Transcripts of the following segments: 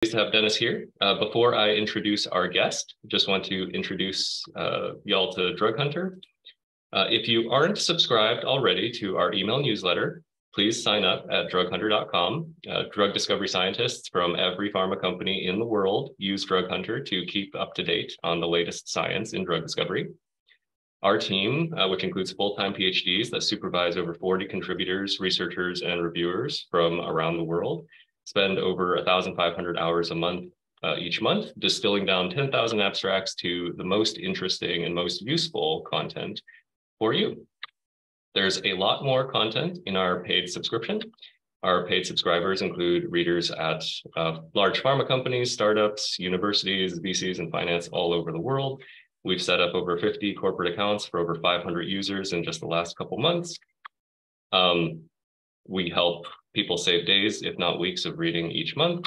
Pleased to have Dennis here. Before I introduce our guest, just want to introduce y'all to Drug Hunter. If you aren't subscribed already to our email newsletter, please sign up at drughunter.com. Drug discovery scientists from every pharma company in the world use Drug Hunter to keep up to date on the latest science in drug discovery. Our team, which includes full-time PhDs that supervise over 40 contributors, researchers, and reviewers from around the world, spend over 1,500 hours a month each month, distilling down 10,000 abstracts to the most interesting and most useful content for you. There's a lot more content in our paid subscription. Our paid subscribers include readers at large pharma companies, startups, universities, VCs, and finance all over the world. We've set up over 50 corporate accounts for over 500 users in just the last couple months. We help people save days, if not weeks, of reading each month.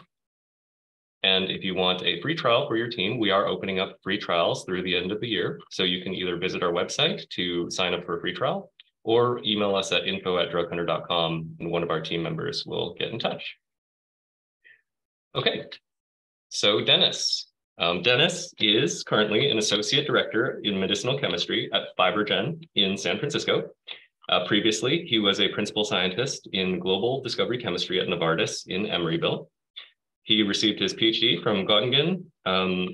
And if you want a free trial for your team, we are opening up free trials through the end of the year. So you can either visit our website to sign up for a free trial or email us at info@drughunter.com and one of our team members will get in touch. Okay, so Dennis. Dennis is currently an associate director in medicinal chemistry at FibroGen in San Francisco. Previously, he was a principal scientist in global discovery chemistry at Novartis in Emeryville. He received his PhD from Göttingen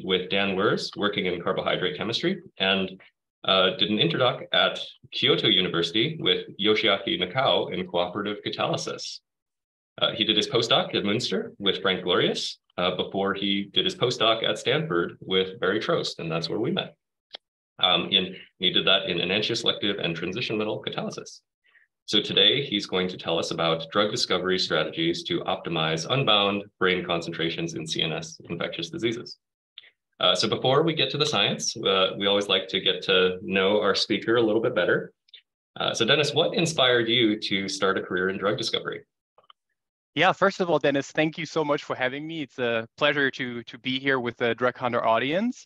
with Dan Wers, working in carbohydrate chemistry, and did an interdoc at Kyoto University with Yoshiaki Nakao in cooperative catalysis. He did his postdoc at Münster with Frank Glorious before he did his postdoc at Stanford with Barry Trost, and that's where we met. He did that in enantioselective and transition metal catalysis. So today he's going to tell us about drug discovery strategies to optimize unbound brain concentrations in CNS infectious diseases. So before we get to the science, we always like to get to know our speaker a little bit better. So Dennis, what inspired you to start a career in drug discovery? Yeah, first of all, Dennis, thank you so much for having me. It's a pleasure to be here with the Drug Hunter audience.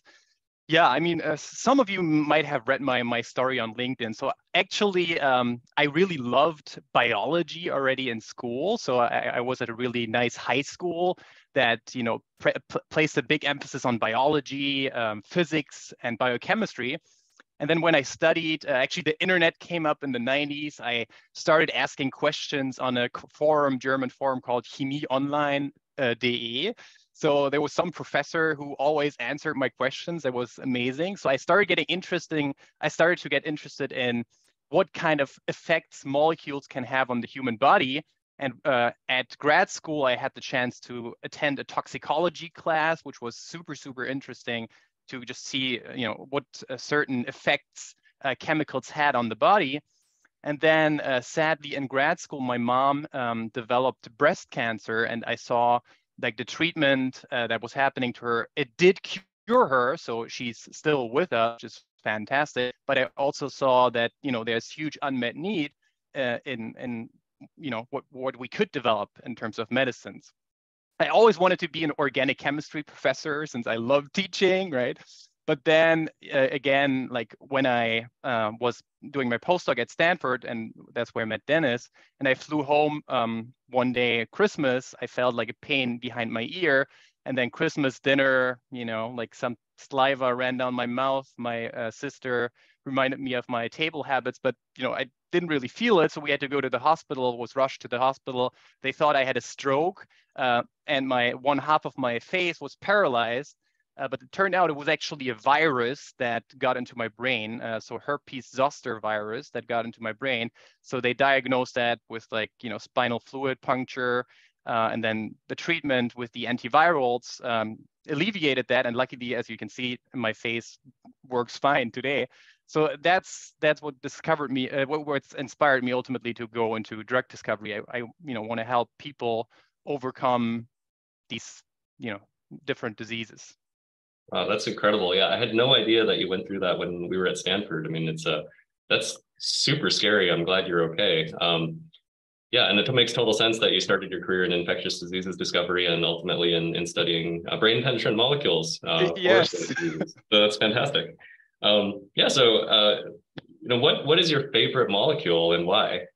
Yeah, I mean, some of you might have read my story on LinkedIn. So actually, I really loved biology already in school. So I was at a really nice high school that, placed a big emphasis on biology, physics, and biochemistry. And then when I studied, actually the internet came up in the 90s. I started asking questions on a German forum called chemieonline.de. So there was some professor who always answered my questions. It was amazing. So I started to get interested in what kind of effects molecules can have on the human body. And at grad school, I had the chance to attend a toxicology class, which was super, super interesting to just see, what certain effects chemicals had on the body. And then sadly in grad school, my mom developed breast cancer, and I saw like the treatment that was happening to her. It did cure her, so she's still with us, which is fantastic. But I also saw that, there's huge unmet need in what we could develop in terms of medicines. I always wanted to be an organic chemistry professor since I love teaching, right? But then again, like when I was doing my postdoc at Stanford, and that's where I met Dennis, and I flew home one day at Christmas, I felt like a pain behind my ear. And then Christmas dinner, like some saliva ran down my mouth. My sister reminded me of my table habits, but I didn't really feel it. So we had to go to the hospital, was rushed to the hospital. They thought I had a stroke and one half of my face was paralyzed. But it turned out it was actually a virus that got into my brain. So herpes zoster virus that got into my brain. So they diagnosed that with spinal fluid puncture. And then the treatment with the antivirals alleviated that. And luckily, as you can see, my face works fine today. So that's what what's inspired me ultimately to go into drug discovery. I want to help people overcome these, different diseases. Wow, that's incredible. Yeah, I had no idea that you went through that when we were at Stanford. I mean, that's super scary. I'm glad you're okay. Yeah, and it makes total sense that you started your career in infectious diseases discovery and ultimately in studying brain penetrant molecules. Yes. So that's fantastic. So what is your favorite molecule and why?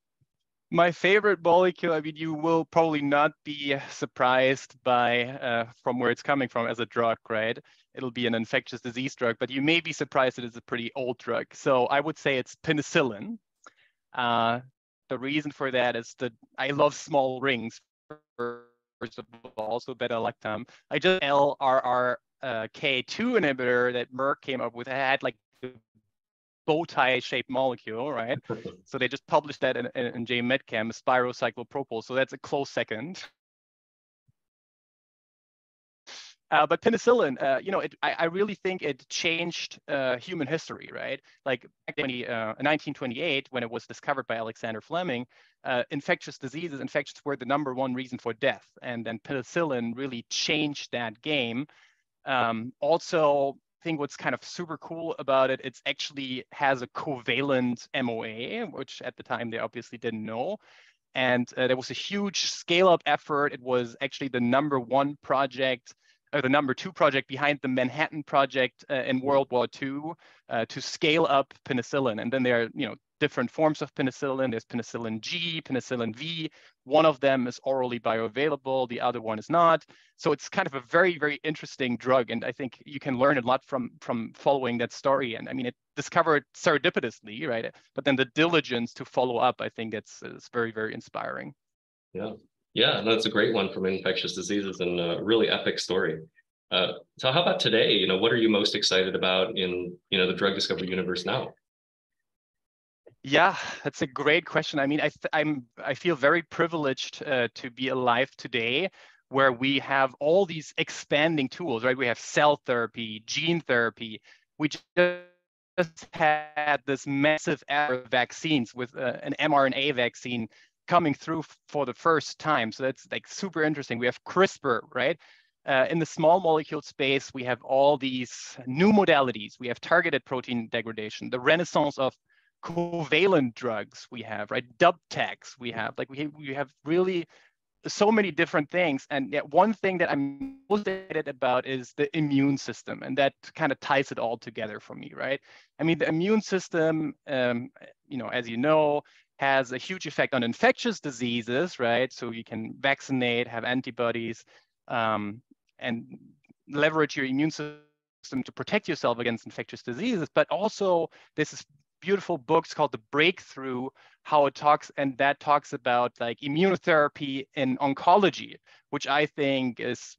My favorite molecule, I mean, you will probably not be surprised by from where it's coming from as a drug, right? It'll be an infectious disease drug, but you may be surprised that it's a pretty old drug. So I would say it's penicillin. Uh, the reason for that is that I love small rings, first of all, so better like them. I just LRRK2 inhibitor that Merck came up with had like bow tie shaped molecule, right? So they just published that in JMedChem, spirocyclopropyl. So that's a close second. But penicillin, I really think it changed human history, right? Like back in 1928, when it was discovered by Alexander Fleming, infectious diseases, infections were the #1 reason for death. And then penicillin really changed that game. Also, I think what's kind of super cool about it, it's actually has a covalent MOA, which at the time they obviously didn't know. And there was a huge scale-up effort. It was actually the #1 project, or the #2 project behind the Manhattan Project in World War II to scale up penicillin. And then there are, different forms of penicillin. There's penicillin G, penicillin V. One of them is orally bioavailable. The other one is not. So it's kind of a very, very interesting drug. And I think you can learn a lot from following that story. And I mean, it discovered serendipitously, right? But then the diligence to follow up, I think is very, very inspiring. Yeah. Yeah, no, that's a great one from infectious diseases and a really epic story. So how about today? What are you most excited about in, the drug discovery universe now? Yeah, that's a great question. I mean, I feel very privileged to be alive today, where we have all these expanding tools, right? We have cell therapy, gene therapy. We just had this massive era of vaccines with an mRNA vaccine coming through for the first time. So that's like super interesting. We have CRISPR, right? In the small molecule space, we have all these new modalities. We have targeted protein degradation, the renaissance of covalent drugs we have, right? Dub-tags we have, like we have really so many different things. And one thing that I'm most excited about is the immune system. And that kind of ties it all together for me, right? I mean, the immune system, as you know, has a huge effect on infectious diseases, right? So you can vaccinate, have antibodies, and leverage your immune system to protect yourself against infectious diseases. But also, this is beautiful books called The Breakthrough, how it talks, and that talks about like immunotherapy in oncology, which I think is,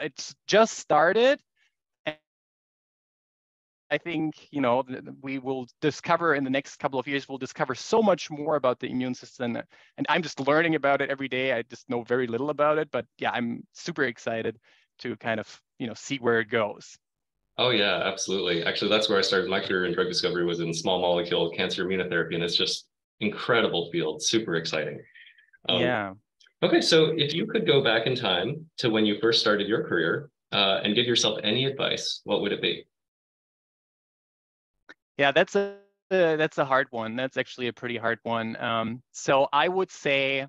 it's just started. And I think, we will discover in the next couple of years, we'll discover so much more about the immune system. And I'm just learning about it every day. I just know very little about it, but yeah, I'm super excited to kind of, see where it goes. Oh yeah, absolutely. Actually, that's where I started my career in drug discovery, was in small molecule cancer immunotherapy, and it's just incredible field, super exciting. Um, Yeah. okay, so if you could go back in time to when you first started your career and give yourself any advice, what would it be? Yeah, that's a hard one. That's actually a pretty hard one. So I would say,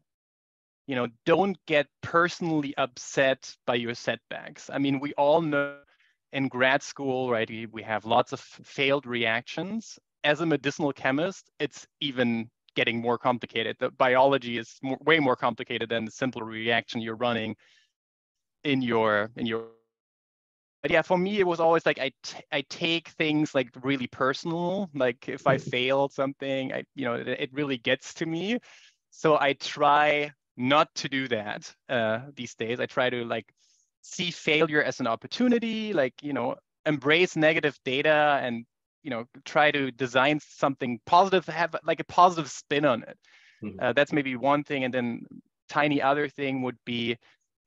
don't get personally upset by your setbacks. I mean, we all know in grad school, right, we have lots of failed reactions. As a medicinal chemist, it's even getting more complicated. The biology is way more complicated than the simple reaction you're running in your. But yeah, for me, it was always like I take things like really personal. Like if I failed something, it really gets to me. So I try not to do that these days. I try to like see failure as an opportunity, like, embrace negative data and, try to design something positive, have like a positive spin on it. That's maybe one thing. And then tiny other thing would be,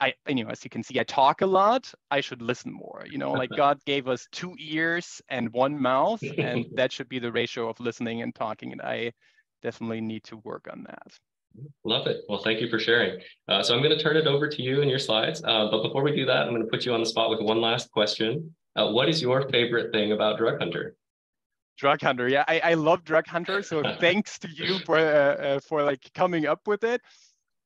as you can see, I talk a lot. I should listen more. Like God gave us 2 ears and 1 mouth, and that should be the ratio of listening and talking. And I definitely need to work on that. Love it. Well, thank you for sharing. So I'm going to turn it over to you and your slides. But before we do that, I'm going to put you on the spot with one last question. What is your favorite thing about Drug Hunter? Drug Hunter. Yeah, I love Drug Hunter. So thanks to you for like coming up with it.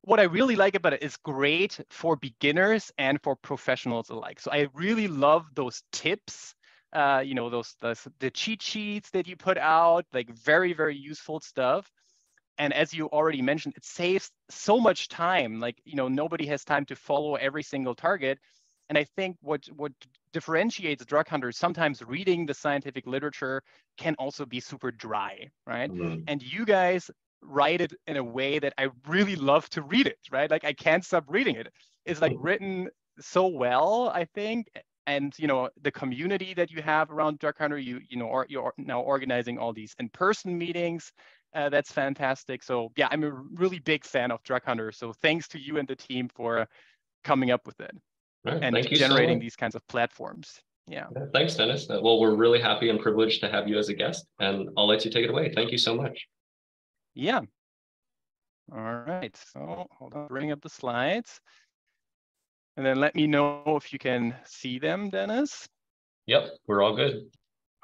What I really like about it is great for beginners and for professionals alike. So I really love those tips, the cheat sheets that you put out, like very, very useful stuff. And as you already mentioned, it saves so much time. Like, nobody has time to follow every single target. And I think what differentiates drug hunters, sometimes reading the scientific literature can also be super dry, right? Mm. And you guys write it in a way that I really love to read it, right? Like I can't stop reading it. It's like written so well, I think. And the community that you have around Drug Hunter, you're now organizing all these in-person meetings. That's fantastic. So yeah, I'm a really big fan of Drug Hunter. So thanks to you and the team for coming up with it Right. and Thank you so generating much. these kinds of platforms. Yeah. Thanks, Dennis. Well, we're really happy and privileged to have you as a guest, and I'll let you take it away. Thank you so much. Yeah. All right. So hold on, bring up the slides. And then let me know if you can see them, Dennis. Yep, we're all good.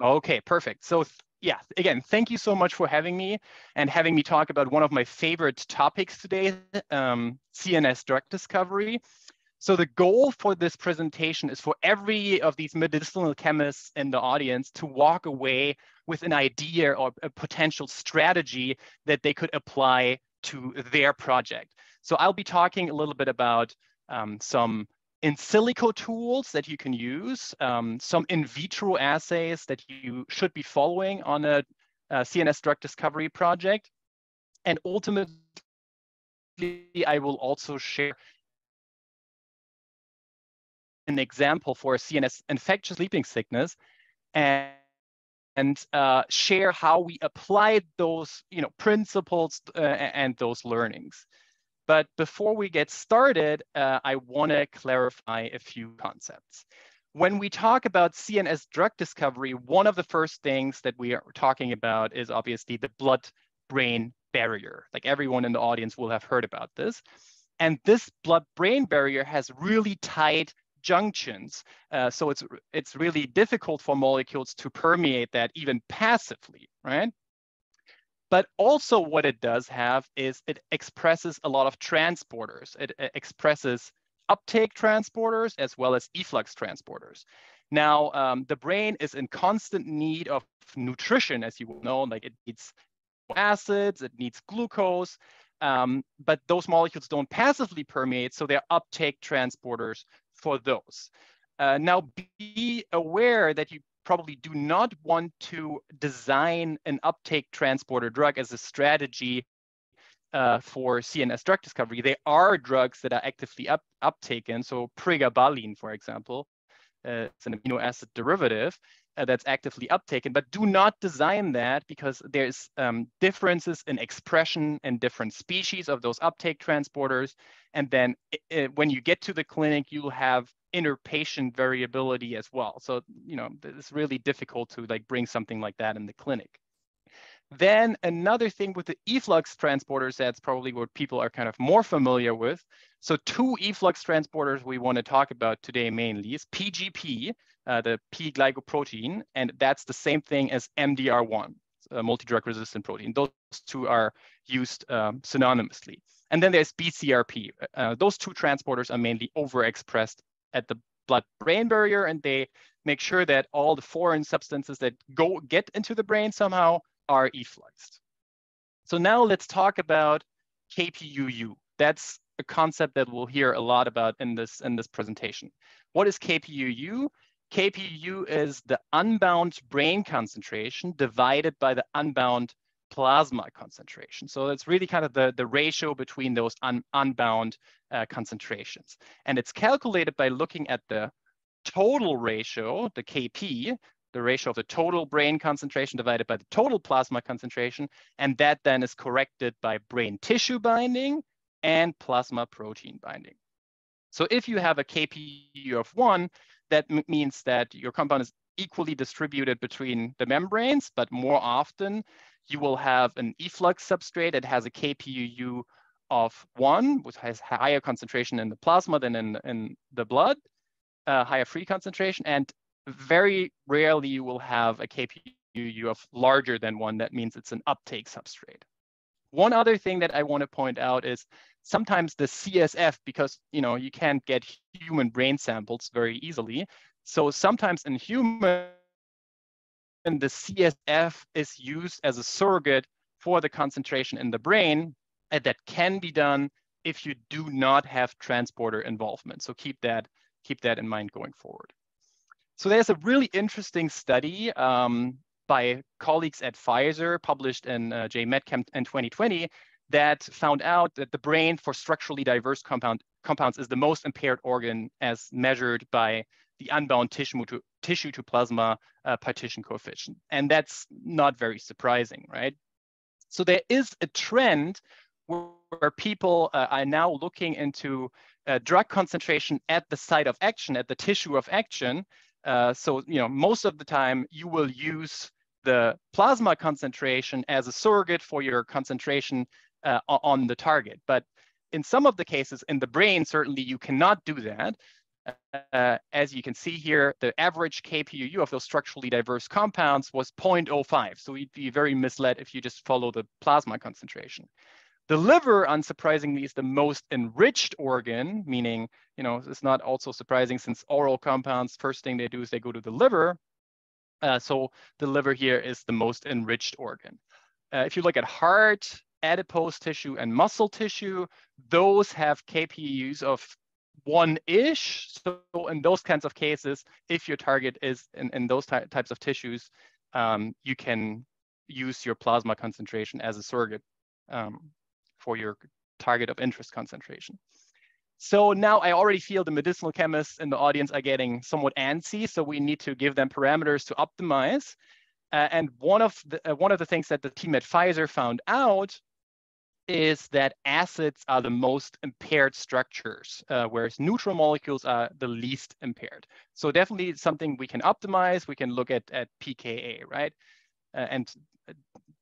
Okay, perfect. So yeah, again, thank you so much for having me and having me talk about one of my favorite topics today, CNS drug discovery. So the goal for this presentation is for every of these medicinal chemists in the audience to walk away with an idea or a potential strategy that they could apply to their project. So I'll be talking a little bit about some in silico tools that you can use, some in vitro assays that you should be following on a CNS drug discovery project. And ultimately, I will also share an example for a CNS infectious sleeping sickness and share how we applied those principles and those learnings. But before we get started, I want to clarify a few concepts. When we talk about CNS drug discovery, one of the first things that we are talking about is obviously the blood-brain barrier. Like everyone in the audience will have heard about this. And this blood-brain barrier has really tight junctions. So it's really difficult for molecules to permeate that even passively, right? But also what it does have is it expresses a lot of transporters. It expresses uptake transporters as well as efflux transporters. Now, the brain is in constant need of nutrition, as you will know, like it needs acids, it needs glucose, but those molecules don't passively permeate, so they're uptake transporters for those. Now, be aware that you probably do not want to design an uptake transporter drug as a strategy for CNS drug discovery. There are drugs that are actively uptaken. So pregabalin, for example, it's an amino acid derivative that's actively uptaken, but do not design that because there's differences in expression in different species of those uptake transporters. And then when you get to the clinic, you'll have inter-patient variability as well. So, it's really difficult to bring something like that in the clinic. Then another thing with the efflux transporters, that's probably what people are kind of more familiar with. So two efflux transporters we want to talk about today mainly is PGP, the P-glycoprotein, and that's the same thing as MDR1, multi-drug resistant protein. Those two are used synonymously. And then there's BCRP. Those two transporters are mainly overexpressed at the blood-brain barrier, and they make sure that all the foreign substances that get into the brain somehow are effluxed. So now let's talk about KPUU. That's a concept that we'll hear a lot about in this presentation. What is KPUU? KPUU is the unbound brain concentration divided by the unbound plasma concentration. So it's really kind of the ratio between those unbound concentrations. And it's calculated by looking at the total ratio, the KP, the ratio of the total brain concentration divided by the total plasma concentration, and that then is corrected by brain tissue binding and plasma protein binding. So if you have a KPU of 1, that means that your compound is equally distributed between the membranes, but more often you will have an efflux substrate that has a KPUU of 1, which has higher concentration in the plasma than in the blood, higher free concentration, and very rarely you will have a KPUU of larger than 1. That means it's an uptake substrate. One other thing that I want to point out is sometimes the CSF, because you can't get human brain samples very easily. So sometimes in human, the CSF is used as a surrogate for the concentration in the brain, and that can be done if you do not have transporter involvement. So keep that in mind going forward. So there's a really interesting study by colleagues at Pfizer, published in JMedChem in 2020, that found out that the brain for structurally diverse compounds is the most impaired organ as measured by the unbound tissue to plasma partition coefficient. And that's not very surprising, right? So there is a trend where people are now looking into drug concentration at the site of action, at the tissue of action. So, most of the time you will use the plasma concentration as a surrogate for your concentration on the target. But in some of the cases in the brain, certainly you cannot do that. As you can see here, the average Kpuu of those structurally diverse compounds was 0.05. So you'd be very misled if you just follow the plasma concentration. The liver, unsurprisingly, is the most enriched organ, meaning, it's not also surprising since oral compounds, first thing they do is they go to the liver. So the liver here is the most enriched organ. If you look at heart, adipose tissue, and muscle tissue, those have Kpus of 1-ish. So in those kinds of cases, if your target is in those types of tissues, you can use your plasma concentration as a surrogate for your target of interest concentration. So now I already feel the medicinal chemists in the audience are getting somewhat antsy, so we need to give them parameters to optimize. And one of the things that the team at Pfizer found out is that acids are the most impaired structures, whereas neutral molecules are the least impaired. So definitely something we can optimize. We can look at pKa, right? And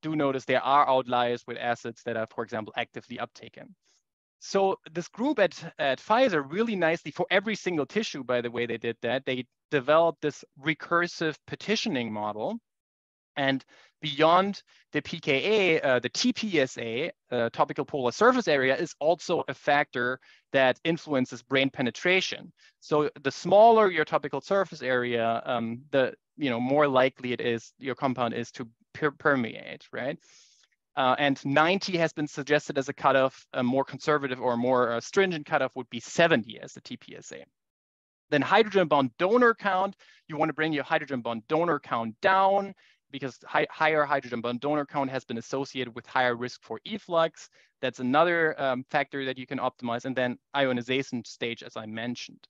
do notice there are outliers with acids that are, for example, actively uptaken. So this group at Pfizer really nicely, for every single tissue, by the way they did that, they developed this recursive partitioning model. And beyond the pKa, the TPSA, topical polar surface area, is also a factor that influences brain penetration. So the smaller your topical surface area, the more likely it is your compound is to permeate, right? And 90 has been suggested as a cutoff. A more conservative or more stringent cutoff would be 70 as the TPSA. Then hydrogen bond donor count, you want to bring your hydrogen bond donor count down, because higher hydrogen bond donor count has been associated with higher risk for efflux. That's another factor that you can optimize. And then ionization stage, as I mentioned.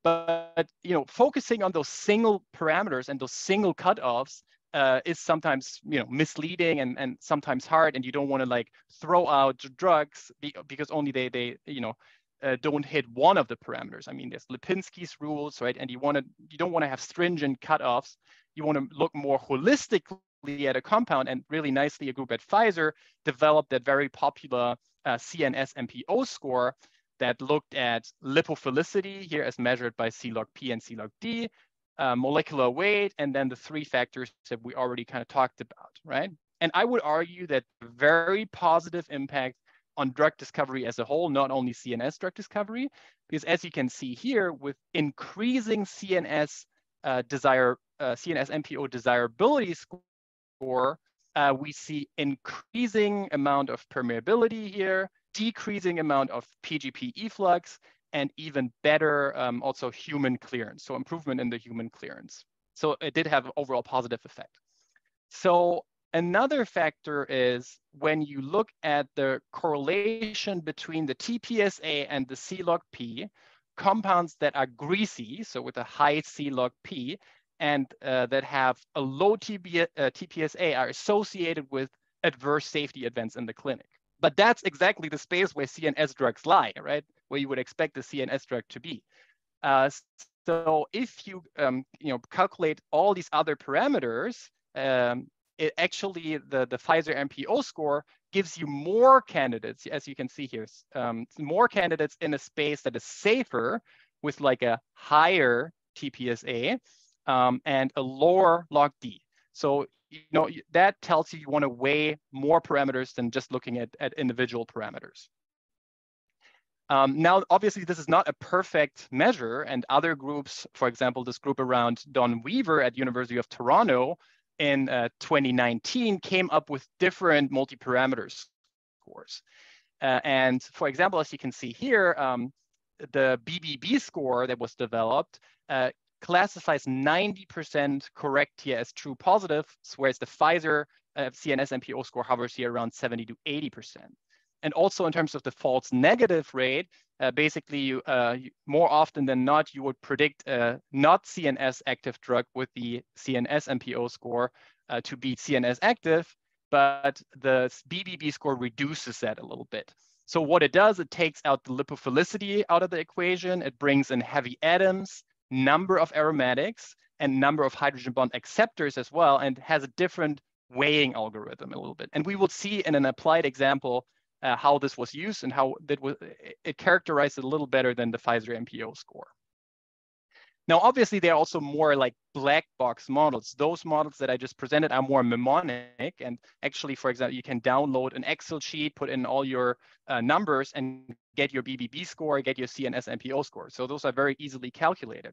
But focusing on those single parameters and those single cutoffs is sometimes misleading and sometimes hard, and you don't want to throw out drugs because only they don't hit one of the parameters. I mean, there's Lipinski's rules, right? And you don't want to have stringent cutoffs. You want to look more holistically at a compound, and really nicely, a group at Pfizer developed that very popular CNS MPO score that looked at lipophilicity here as measured by C-log-P and C-log-D, molecular weight, and then the three factors that we already kind of talked about, right? And I would argue that very positive impact on drug discovery as a whole, not only CNS drug discovery, because as you can see here, with increasing CNS CNS MPO desirability score, we see increasing amount of permeability here, decreasing amount of PGP efflux, and even better also human clearance, so improvement in the human clearance. So it did have an overall positive effect. So another factor is when you look at the correlation between the TPSA and the C-log-P, compounds that are greasy, so with a high C-log-P, and that have a low TPSA are associated with adverse safety events in the clinic. But that's exactly the space where CNS drugs lie, right? Where you would expect the CNS drug to be. So if you calculate all these other parameters, it actually the Pfizer MPO score gives you more candidates, as you can see here, more candidates in a space that is safer with a higher TPSA and a lower log-D. So that tells you want to weigh more parameters than just looking at individual parameters. Now, obviously, this is not a perfect measure, and other groups, for example, this group around Don Weaver at University of Toronto, in 2019 came up with different multi-parameter scores. And for example, as you can see here, the BBB score that was developed classifies 90% correct here as true positive, whereas the Pfizer CNS MPO score hovers here around 70 to 80%. And also in terms of the false negative rate, basically you more often than not, you would predict a not CNS active drug with the CNS MPO score to be CNS active, but the BBB score reduces that a little bit. So what it does, it takes out the lipophilicity out of the equation. It brings in heavy atoms, number of aromatics, and number of hydrogen bond acceptors as well, and has a different weighing algorithm a little bit. And we will see in an applied example how this was used and how it characterized it a little better than the Pfizer MPO score. Now, obviously, there are also more like black box models. Those models that I just presented are more mnemonic. And actually, for example, you can download an Excel sheet, put in all your numbers and get your BBB score, get your CNS MPO score. So those are very easily calculated.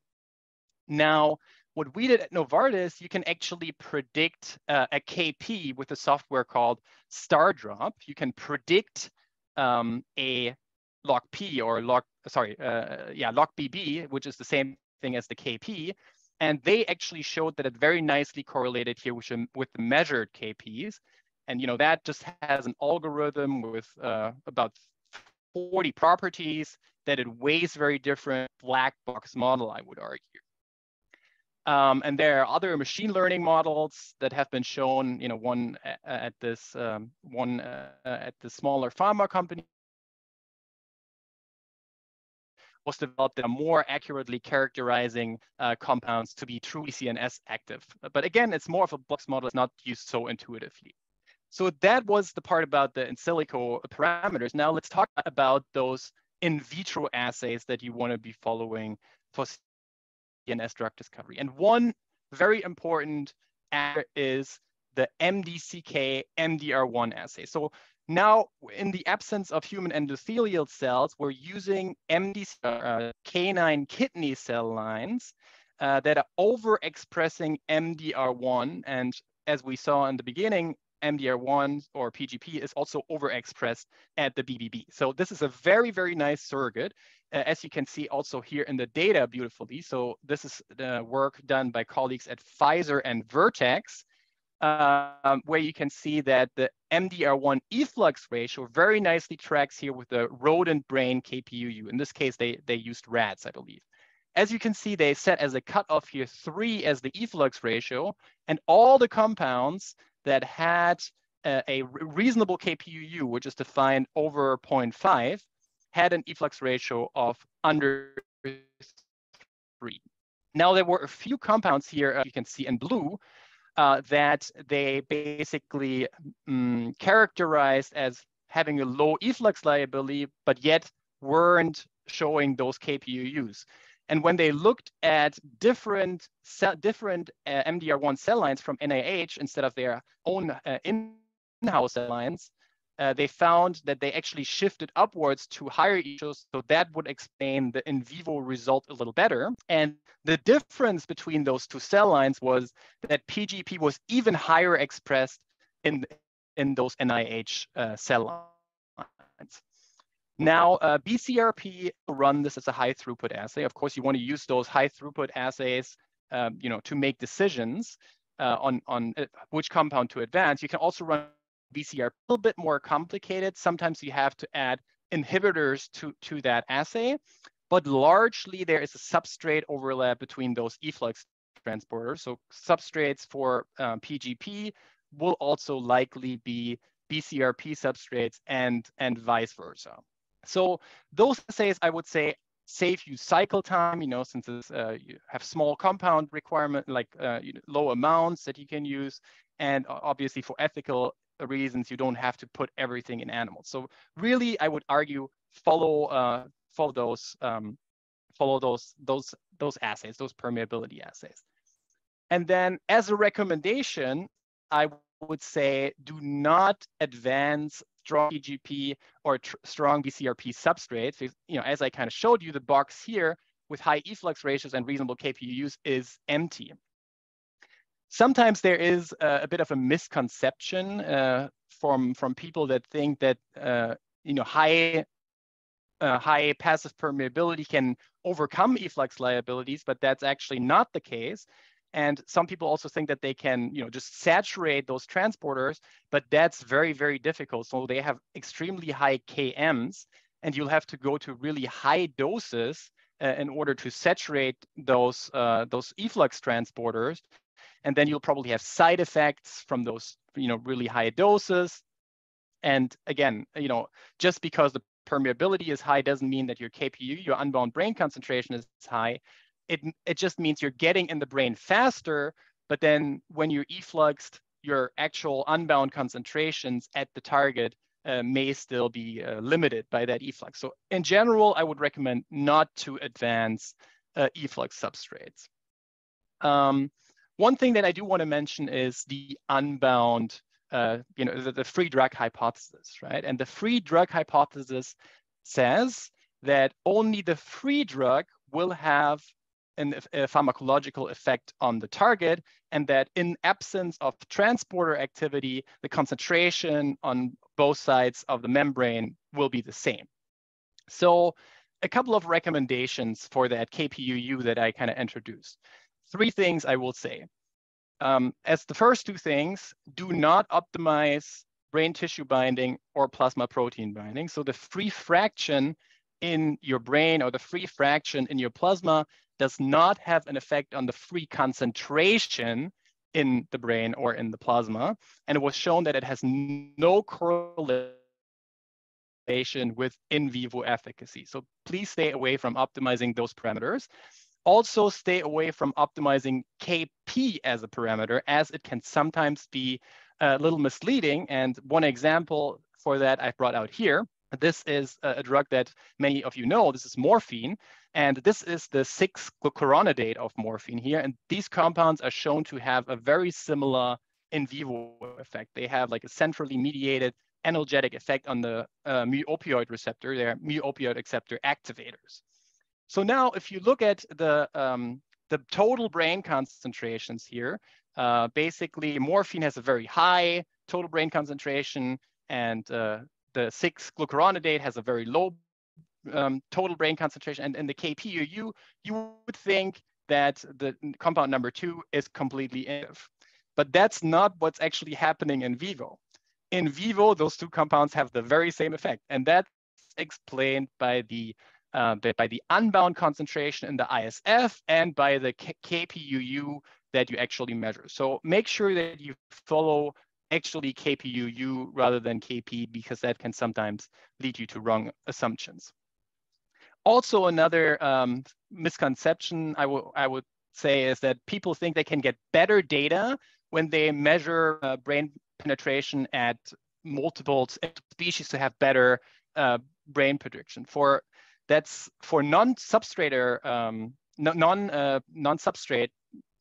Now, what we did at Novartis, you can actually predict a KP with a software called StarDrop. You can predict a log P or log BB, which is the same thing as the KP. And they actually showed that it very nicely correlated here with the measured KPs. And that just has an algorithm with about 40 properties that it weighs very different black box model, I would argue. And there are other machine learning models that have been shown, one at the smaller pharma company was developed that are more accurately characterizing compounds to be truly CNS active. But again, it's more of a box model, it's not used so intuitively. So that was the part about the in silico parameters. Now let's talk about those in vitro assays that you want to be following for CNS drug discovery. And one very important assay is the MDCK MDR1 assay. So now, in the absence of human endothelial cells, we're using canine kidney cell lines that are overexpressing MDR1. And as we saw in the beginning, MDR1 or PGP is also overexpressed at the BBB. So this is a very, very nice surrogate, as you can see also here in the data beautifully. So this is the work done by colleagues at Pfizer and Vertex, where you can see that the MDR1 efflux ratio very nicely tracks here with the rodent brain KPUU. In this case, they used rats, I believe. As you can see, they set as a cutoff here 3 as the efflux ratio, and all the compounds that had a reasonable KPUU, which is defined over 0.5, had an efflux ratio of under 3. Now, there were a few compounds here, you can see in blue, that they basically characterized as having a low efflux liability, but yet weren't showing those KPUUs. And when they looked at different MDR1 cell lines from NIH instead of their own in-house cell lines, they found that they actually shifted upwards to higher ratios. So that would explain the in vivo result a little better. And the difference between those two cell lines was that PGP was even higher expressed in those NIH cell lines. Now, BCRP run this as a high throughput assay. Of course, you want to use those high throughput assays, to make decisions on which compound to advance. You can also run BCR a little bit more complicated. Sometimes you have to add inhibitors to that assay, but largely there is a substrate overlap between those efflux transporters. So substrates for PGP will also likely be BCRP substrates and vice versa. So those assays, I would say, save you cycle time, since it's, you have small compound requirement, like low amounts that you can use. And obviously for ethical reasons, you don't have to put everything in animals. So really, I would argue, follow those assays, those permeability assays. And then as a recommendation, I would say do not advance strong PGP or strong BCRP substrates. As I kind of showed you, the box here with high efflux ratios and reasonable KPUs is empty. Sometimes there is a bit of a misconception from people that think that high passive permeability can overcome efflux liabilities, but that's actually not the case. And some people also think that they can, just saturate those transporters, but that's very, very difficult. So they have extremely high KMs, and you'll have to go to really high doses in order to saturate those efflux transporters. And then you'll probably have side effects from those, really high doses. And again, just because the permeability is high doesn't mean that your KPU, your unbound brain concentration, is high. It just means you're getting in the brain faster, but then when you're effluxed, your actual unbound concentrations at the target may still be limited by that efflux. So in general, I would recommend not to advance efflux substrates. One thing that I do want to mention is the unbound, the free drug hypothesis, right? And the free drug hypothesis says that only the free drug will have a pharmacological effect on the target, and that in absence of transporter activity, the concentration on both sides of the membrane will be the same. So a couple of recommendations for that KPUU that I kind of introduced. 3 things I will say. As the first 2 things, do not optimize brain tissue binding or plasma protein binding. So the free fraction in your brain or the free fraction in your plasma does not have an effect on the free concentration in the brain or in the plasma. And it was shown that it has no correlation with in vivo efficacy. So please stay away from optimizing those parameters. Also stay away from optimizing Kp as a parameter, as it can sometimes be a little misleading. And one example for that I brought out here. This is a drug that many of you know. This is morphine. And this is the 6-glucuronidate of morphine here. And these compounds are shown to have a very similar in vivo effect. They have like a centrally mediated analgesic effect on the mu-opioid receptor. They're mu-opioid receptor activators. So now if you look at the total brain concentrations here, basically morphine has a very high total brain concentration, and the 6-glucuronidate has a very low total brain concentration. And the KPUU, you would think that the compound number 2 is completely inactive. But that's not what's actually happening in vivo. In vivo, those 2 compounds have the very same effect. And that's explained by the unbound concentration in the ISF and by the KPUU that you actually measure. So make sure that you follow actually KPUU rather than KP, because that can sometimes lead you to wrong assumptions. Also, another misconception I would say is that people think they can get better data when they measure brain penetration at multiple species to have better brain prediction. That's for non-substrate, non-substrate,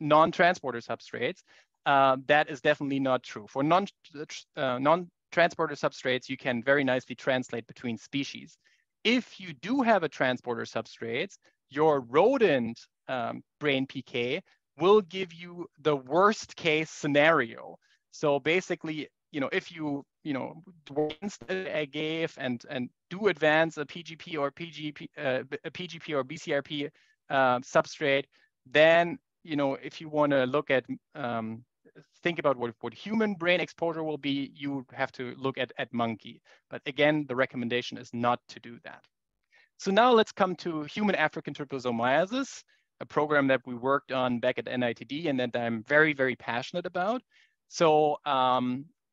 non-transporter substrates. That is definitely not true. For non-transporter substrates, you can very nicely translate between species. If you do have a transporter substrate, your rodent brain PK will give you the worst case scenario. So basically, if you gave and do advance a PGP or PGP or BCRP substrate, then if you want to look at think about what human brain exposure will be, you have to look at monkey. But again, the recommendation is not to do that. So now let's come to human African trypanosomiasis, a program that we worked on back at NITD and that I'm very, very passionate about. So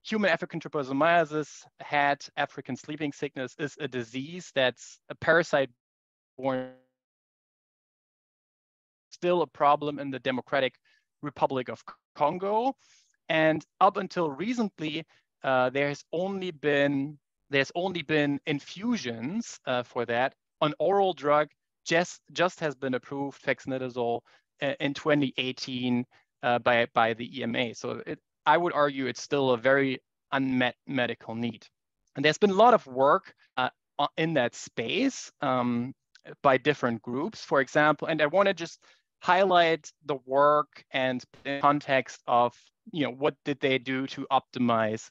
human African trypanosomiasis, had African sleeping sickness, is a disease that's a parasite-borne, still a problem in the Democratic Republic of Congo. And up until recently, there's only been infusions for that. An oral drug just has been approved, fexnitazole, in 2018 by the EMA. So I would argue it's still a very unmet medical need. And there's been a lot of work in that space by different groups, for example. And I want to just highlight the work and the context of, what did they do to optimize,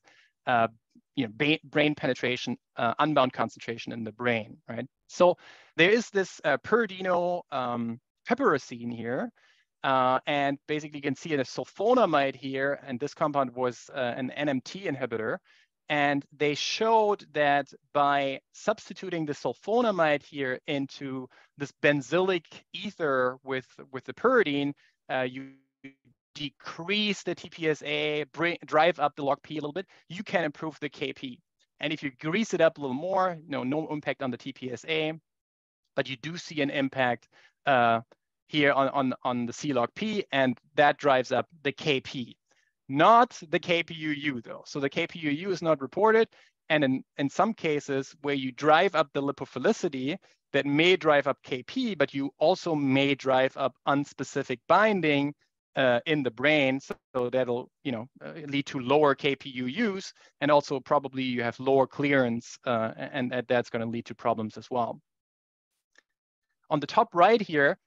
brain penetration, unbound concentration in the brain, right? So there is this pyridino piperacine here, and basically you can see a sulfonamide here, and this compound was an NMT inhibitor. And they showed that by substituting the sulfonamide here into this benzylic ether with the pyridine, you decrease the TPSA, drive up the log P a little bit, you can improve the KP. And if you grease it up a little more, no impact on the TPSA, but you do see an impact here on the C log P, and that drives up the KP. Not the KPUU though. So the KPUU is not reported. And in some cases where you drive up the lipophilicity, that may drive up KP, but you also may drive up unspecific binding in the brain. So that'll lead to lower KPUUs, and also probably you have lower clearance, and that's going to lead to problems as well. On the top right here,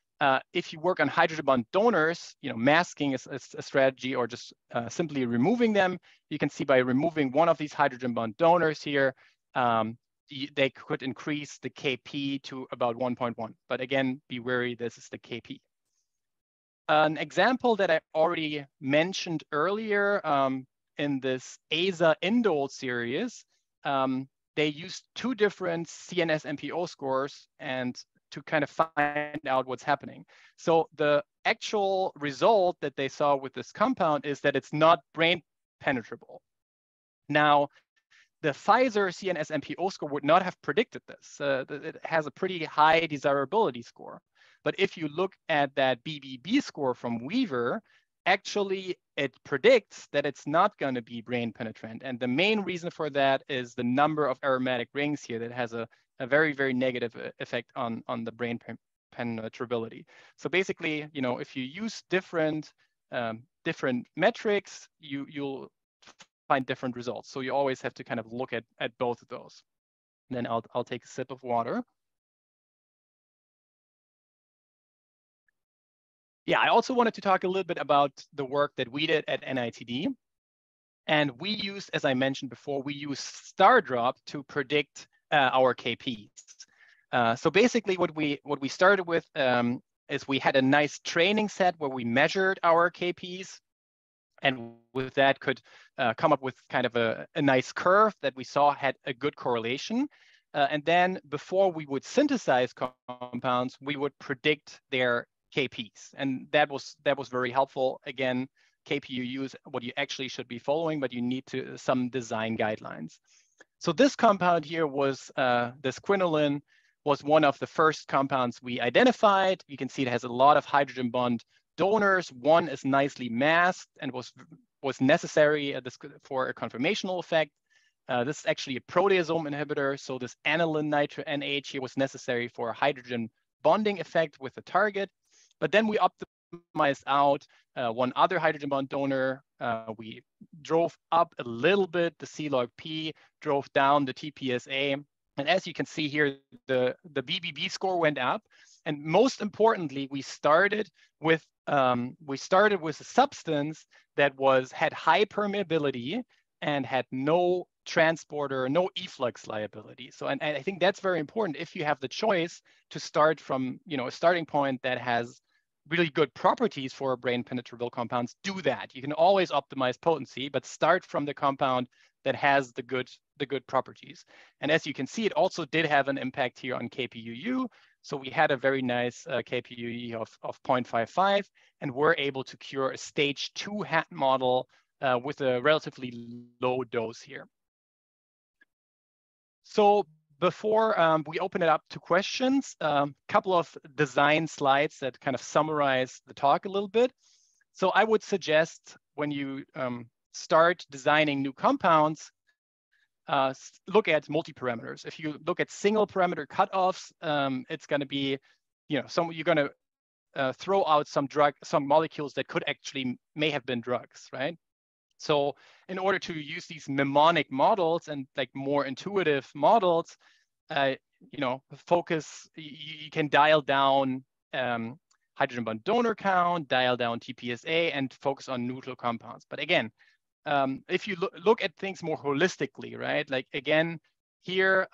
if you work on hydrogen bond donors, masking is a strategy, or just simply removing them. You can see by removing one of these hydrogen bond donors here, they could increase the KP to about 1.1. But again, be wary, this is the KP. An example that I already mentioned earlier in this ASA indole series, they used 2 different CNS MPO scores and to kind of find out what's happening. So the actual result that they saw with this compound is that it's not brain penetrable. Now, the Pfizer CNS MPO score would not have predicted this. It has a pretty high desirability score. But if you look at that BBB score from Weaver, actually it predicts that it's not going to be brain penetrant. And the main reason for that is the number of aromatic rings here that has a very, very negative effect on the brain penetrability. So basically, if you use different metrics, you'll find different results. So you always have to kind of look at both of those. And then I'll take a sip of water. Yeah, I also wanted to talk a little bit about the work that we did at NITD. And we used, as I mentioned before, we used StarDrop to predict our KPs. So basically what we started with is we had a nice training set where we measured our KPs, and with that could come up with kind of a nice curve that we saw had a good correlation. And then before we would synthesize compounds, we would predict their KPs. And that was very helpful. Again, KPUU is what you actually should be following, but you need some design guidelines. So this compound here was, this quinoline was one of the first compounds we identified. You can see it has a lot of hydrogen bond donors. One is nicely masked and was necessary for a conformational effect. This is actually a proteasome inhibitor. So this aniline nitro NH here was necessary for a hydrogen bonding effect with the target. But then we optimized out one other hydrogen bond donor. We drove up a little bit the C log P, drove down the TPSA. And as you can see here, the BBB score went up. And most importantly, we started with a substance that had high permeability and had no transporter, no efflux liability. So, and I think that's very important. If you have the choice to start from, a starting point that has really good properties for brain penetrable compounds, do that. You can always optimize potency, but start from the compound that has the good properties. And as you can see, it also did have an impact here on KPUU. So we had a very nice KPUE of 0.55, and we're able to cure a stage 2 HAT model with a relatively low dose here. So before we open it up to questions, a couple of design slides that kind of summarize the talk a little bit. So I would suggest when you start designing new compounds, look at multi-parameters. If you look at single parameter cutoffs, it's going to be, you're going to throw out some molecules that may have been drugs, right? So in order to use these mnemonic models and like more intuitive models, you can dial down hydrogen bond donor count, dial down TPSA, and focus on neutral compounds. But again, if you look at things more holistically, right? Like again, here,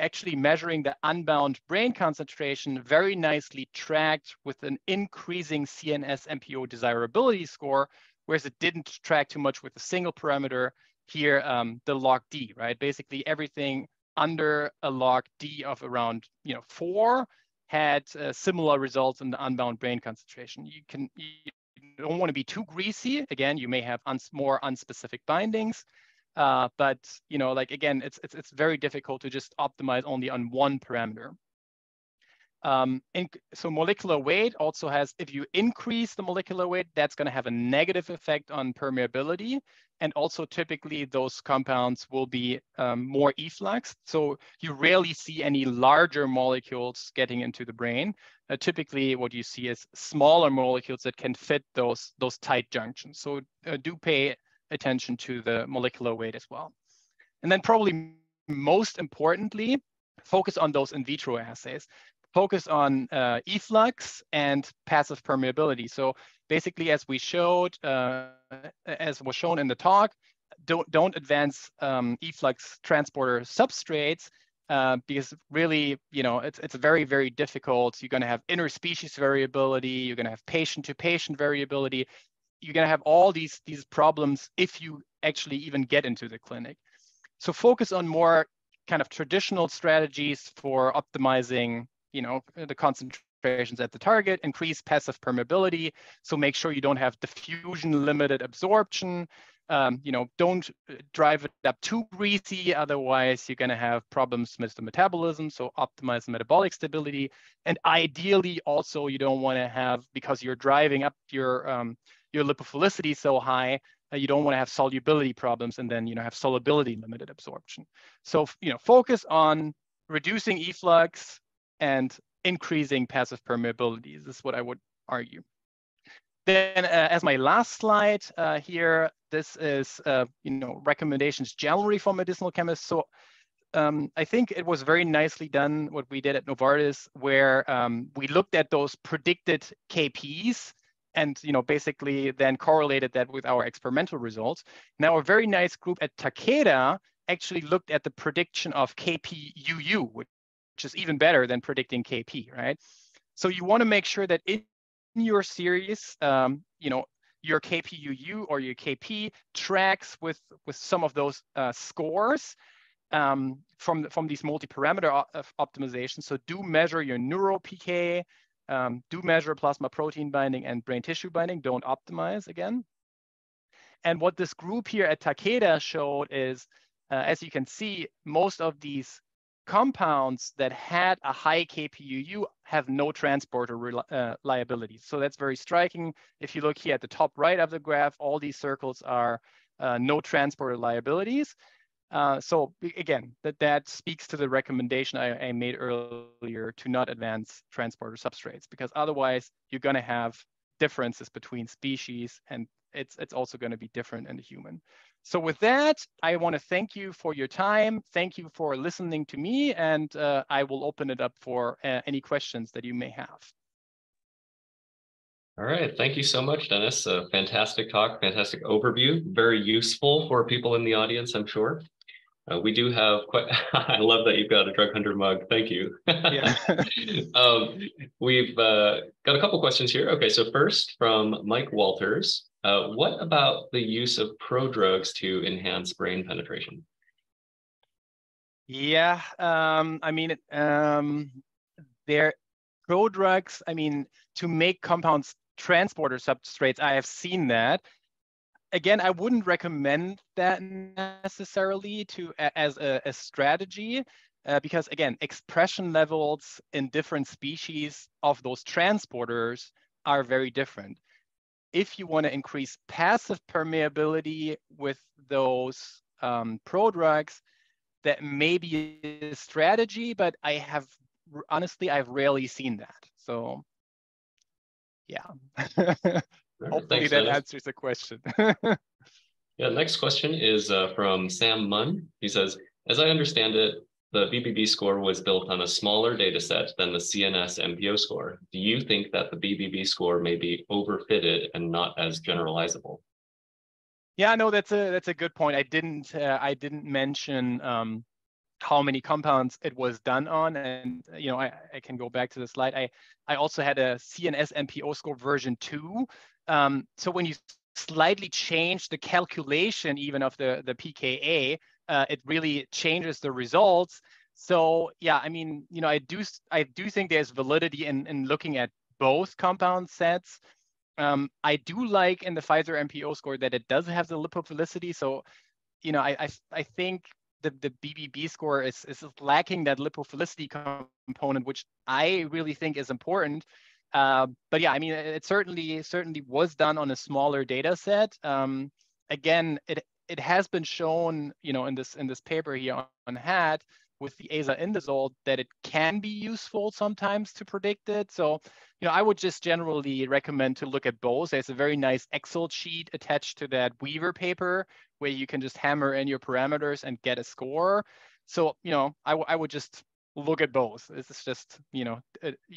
actually measuring the unbound brain concentration very nicely tracked with an increasing CNS MPO desirability score, whereas it didn't track too much with a single parameter here, the log D, right? Basically everything under a log D of around 4 had similar results in the unbound brain concentration. You don't want to be too greasy. Again, you may have more unspecific bindings, but like again, it's very difficult to just optimize only on one parameter. And so molecular weight also has, if you increase the molecular weight, that's going to have a negative effect on permeability. And also typically those compounds will be more effluxed. So you rarely see any larger molecules getting into the brain. Typically what you see is smaller molecules that can fit those tight junctions. So do pay attention to the molecular weight as well. And then probably most importantly, focus on those in vitro assays. Focus on efflux and passive permeability. So basically, as we showed, as was shown in the talk, don't advance efflux transporter substrates because really, it's very, very difficult. You're going to have interspecies variability. You're going to have patient-to-patient variability. You're going to have all these problems if you actually even get into the clinic. So focus on more kind of traditional strategies for optimizing the concentrations at the target, increase passive permeability. So make sure you don't have diffusion limited absorption. Don't drive it up too greasy. Otherwise, you're going to have problems with the metabolism. So optimize metabolic stability. And ideally, also, you don't want to have, because you're driving up your lipophilicity so high, you don't want to have solubility problems and then have solubility limited absorption. So focus on reducing efflux and increasing passive permeability. This is what I would argue. Then as my last slide here, this is recommendations generally for medicinal chemists. So I think it was very nicely done what we did at Novartis, where we looked at those predicted KPs and basically then correlated that with our experimental results. Now a very nice group at Takeda actually looked at the prediction of KPUU, which is even better than predicting KP, right? So you want to make sure that in your series, your KPUU or your KP tracks with some of those scores from these multi-parameter optimizations. So do measure your neuro PK, do measure plasma protein binding and brain tissue binding, don't optimize again. And what this group here at Takeda showed is, as you can see, most of these compounds that had a high KPUU have no transporter liability. So that's very striking. If you look here at the top right of the graph, all these circles are no transporter liabilities. So again, that speaks to the recommendation I made earlier to not advance transporter substrates, because otherwise you're going to have differences between species, and it's also going to be different in the human. So with that, I want to thank you for your time. Thank you for listening to me, and I will open it up for any questions that you may have. All right, thank you so much, Dennis. A fantastic talk, fantastic overview, very useful for people in the audience, I'm sure. We do have quite, I love that you've got a Drug Hunter mug. Thank you. Yeah. We've got a couple questions here. Okay, so first from Mike Walters. What about the use of prodrugs to enhance brain penetration? Yeah, I mean, they're prodrugs, I mean, to make compounds transporter substrates, I have seen that. Again, I wouldn't recommend that necessarily as a strategy, because again, expression levels in different species of those transporters are very different. If you want to increase passive permeability with those prodrugs, that may be a strategy, but honestly, I've rarely seen that. So yeah. Hopefully that answers the question. Yeah, next question is from Sam Munn. He says, as I understand it, the BBB score was built on a smaller data set than the CNS MPO score. Do you think that the BBB score may be overfitted and not as generalizable? Yeah, no, that's a good point. I didn't mention how many compounds it was done on, and I can go back to the slide. I also had a CNS MPO score version 2. So when you slightly change the calculation even of the pKa, it really changes the results. So yeah, I mean, I do think there's validity in looking at both compound sets. I do like in the Pfizer MPO score that it does have the lipophilicity. So, I think the BBB score is lacking that lipophilicity component, which I really think is important. But yeah, I mean, it certainly was done on a smaller data set. Again, it has been shown, in this paper here on HAT with the azaindazole that it can be useful sometimes to predict it. So, I would just generally recommend to look at both. There's a very nice Excel sheet attached to that Weaver paper where you can just hammer in your parameters and get a score. So, I would just look at both. It's just, you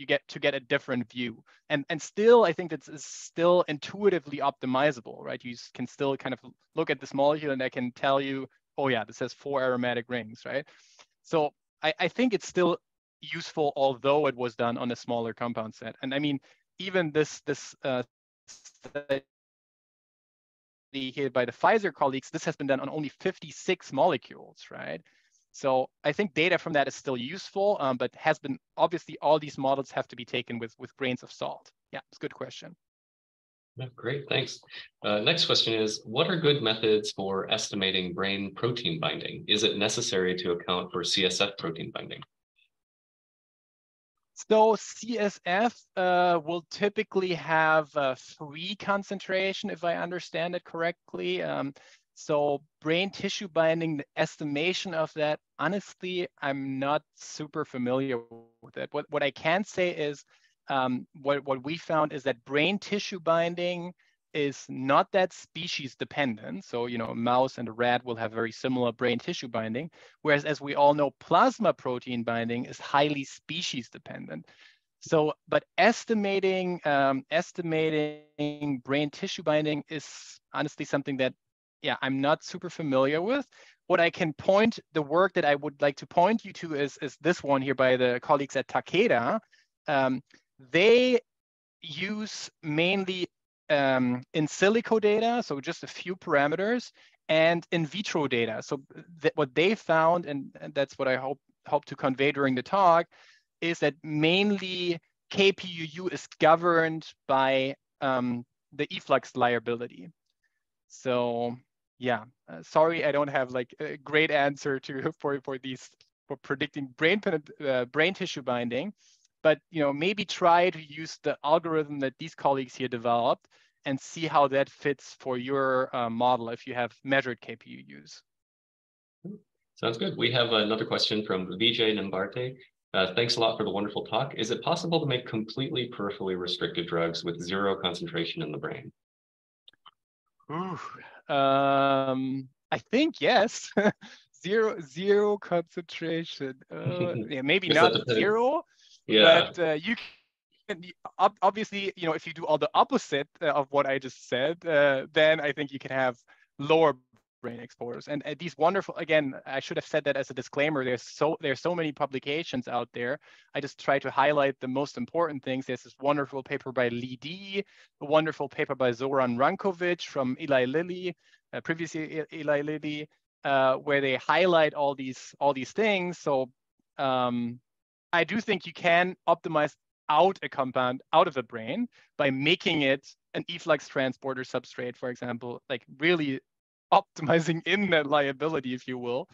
get a different view. And still, I think that's still intuitively optimizable, right? You can still kind of look at this molecule and I can tell you, oh yeah, this has 4 aromatic rings, right? So I think it's still useful, although it was done on a smaller compound set. And I mean, even this study here by the Pfizer colleagues, this has been done on only 56 molecules, right? So I think data from that is still useful, but has been obviously all these models have to be taken with grains of salt. Yeah, it's a good question. Yeah, great, thanks. Next question is, what are good methods for estimating brain protein binding? Is it necessary to account for CSF protein binding? So CSF will typically have free concentration, if I understand it correctly. So brain tissue binding, the estimation of that, honestly, I'm not super familiar with it. What I can say is, what we found is that brain tissue binding is not that species dependent. So, a mouse and a rat will have very similar brain tissue binding, whereas as we all know, plasma protein binding is highly species dependent. So, but estimating brain tissue binding is honestly something that, yeah, I'm not super familiar with. What I can point, the work that I would like to point you to is this one here by the colleagues at Takeda. They use mainly in silico data, so just a few parameters, and in vitro data. So what they found, and that's what I hope to convey during the talk, is that mainly KPUU is governed by the efflux liability. So yeah, sorry, I don't have like a great answer for predicting brain tissue binding. But maybe try to use the algorithm that these colleagues here developed and see how that fits for your model if you have measured KPUs. Sounds good. We have another question from Vijay Nambarte. Thanks a lot for the wonderful talk. Is it possible to make completely peripherally restricted drugs with 0 concentration in the brain? Ooh, I think yes. zero concentration. Yeah, maybe not 0. Yeah. But you can obviously, if you do all the opposite of what I just said, then I think you can have lower brain exposures. And these wonderful, again, I should have said that as a disclaimer. There's so many publications out there. I just try to highlight the most important things. There's this wonderful paper by Lee D, a wonderful paper by Zoran Rankovic from Eli Lilly, previously Eli Lilly, where they highlight all these things. So I do think you can optimize out a compound out of the brain by making it an efflux transporter substrate, for example, like really optimizing in that liability, if you will.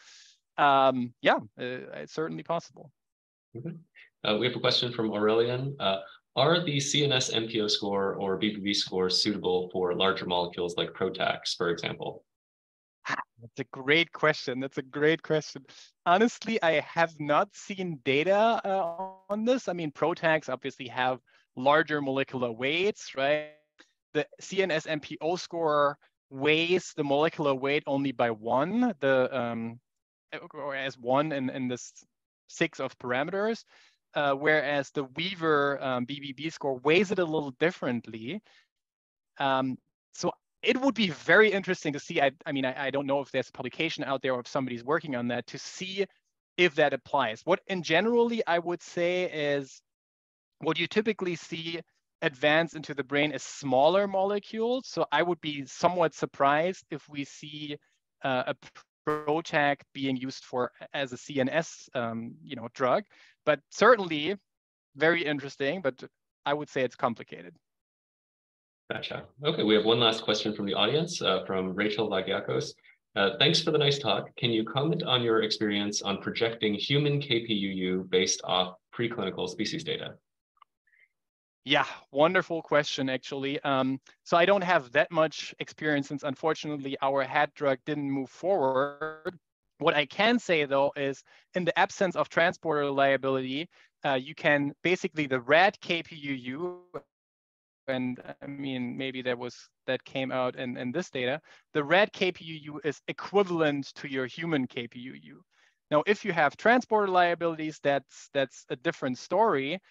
Yeah, it's certainly possible. Okay. We have a question from Aurelian. Are the CNS MPO score or BBB score suitable for larger molecules like Protax, for example? That's a great question. Honestly, I have not seen data on this. I mean, Protax obviously have larger molecular weights, right? The CNS MPO score weighs the molecular weight only by 1. The or as one in this 6 of parameters, whereas the Weaver BBB score weighs it a little differently. So it would be very interesting to see. I mean, I don't know if there's a publication out there or if somebody's working on that to see if that applies. What in generally I would say is what you typically see advance into the brain is smaller molecules. So I would be somewhat surprised if we see a PROTAC being used as a CNS drug, but certainly very interesting, but I would say it's complicated. Gotcha. Okay, we have one last question from the audience from Rachel Lagiakos. Thanks for the nice talk. Can you comment on your experience on projecting human KPUU based off preclinical species data? Yeah, wonderful question, actually. So I don't have that much experience since, unfortunately, our hat drug didn't move forward. What I can say, though, is in the absence of transporter reliability, you can basically the rat KPUU, and I mean, maybe that came out in this data, the rat KPUU is equivalent to your human KPUU. Now, if you have transporter liabilities, that's a different story.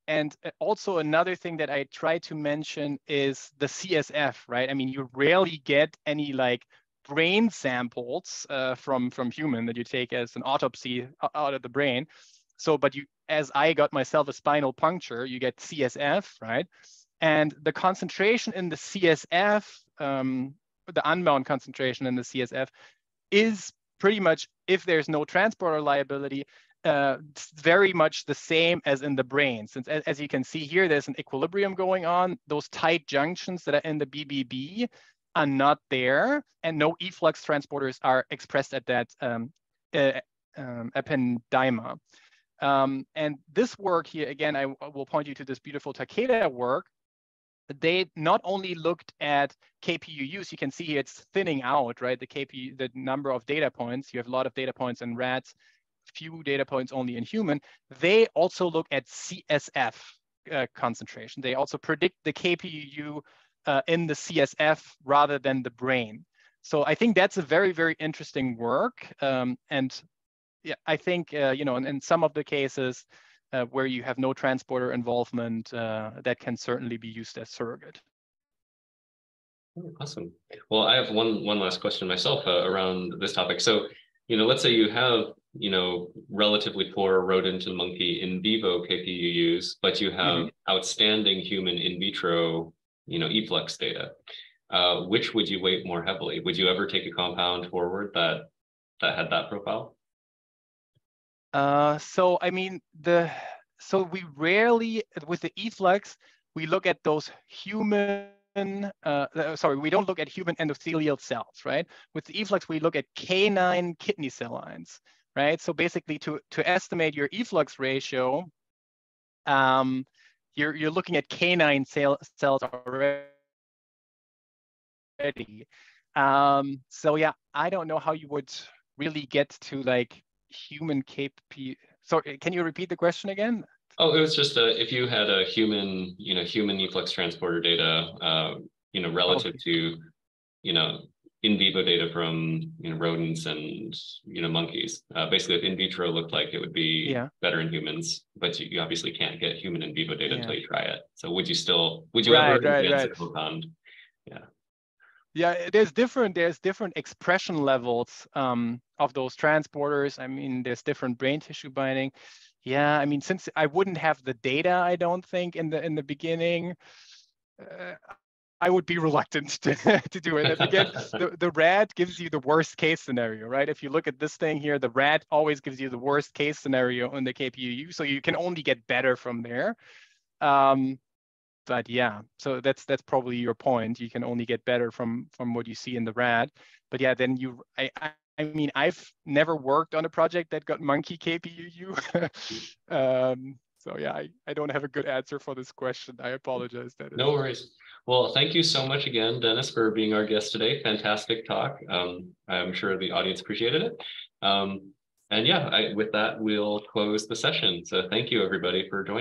And also another thing that I try to mention is the CSF, right? I mean, you rarely get any like brain samples from human that you take as an autopsy out of the brain. So, but as I got myself a spinal puncture, you get CSF, right? And the concentration in the CSF, the unbound concentration in the CSF is pretty much, if there's no transporter liability, very much the same as in the brain. Since as you can see here, there's an equilibrium going on. Those tight junctions that are in the BBB are not there, and no efflux transporters are expressed at that ependyma. And this work here, again, I will point you to this beautiful Takeda work. They not only looked at KPUUs, you can see here it's thinning out, right? The number of data points. You have a lot of data points in rats, few data points only in human. They also look at CSF concentration. They also predict the KPUU in the CSF rather than the brain. So I think that's a very, very interesting work. And yeah, I think, in some of the cases where you have no transporter involvement, that can certainly be used as surrogate. Awesome. Well, I have one last question myself around this topic. So, let's say you have, relatively poor rodent and monkey in vivo KPUUs, but you have outstanding human in vitro, efflux data. Which would you weight more heavily? Would you ever take a compound forward that had that profile? So I mean, so we rarely, with the efflux, we look at those human, we don't look at human endothelial cells, right? With the efflux, we look at canine kidney cell lines, right? So basically to estimate your efflux ratio, you're looking at canine cells already. So yeah, I don't know how you would really get to like human KP. So can you repeat the question again? Oh, it was just if you had a human, human efflux transporter data, relative to, in vivo data from, rodents and, monkeys. Basically, if in vitro looked like it would be better in humans, but you obviously can't get human in vivo data until you try it. So would you ever advance a compound? Yeah. Yeah, there's different expression levels of those transporters. I mean, there's different brain tissue binding. Yeah, I mean, since I wouldn't have the data, I don't think in the beginning, I would be reluctant to do it. And again, the rat gives you the worst case scenario, right? If you look at this thing here, the rat always gives you the worst case scenario in the KPUU, so you can only get better from there. But yeah, so that's probably your point. You can only get better from what you see in the rat. But yeah, then I mean, I've never worked on a project that got monkey KPUU. So yeah, I don't have a good answer for this question. I apologize, Dennis. No worries. Well, thank you so much again, Dennis, for being our guest today. Fantastic talk. I'm sure the audience appreciated it. And yeah, with that, we'll close the session. So thank you, everybody, for joining.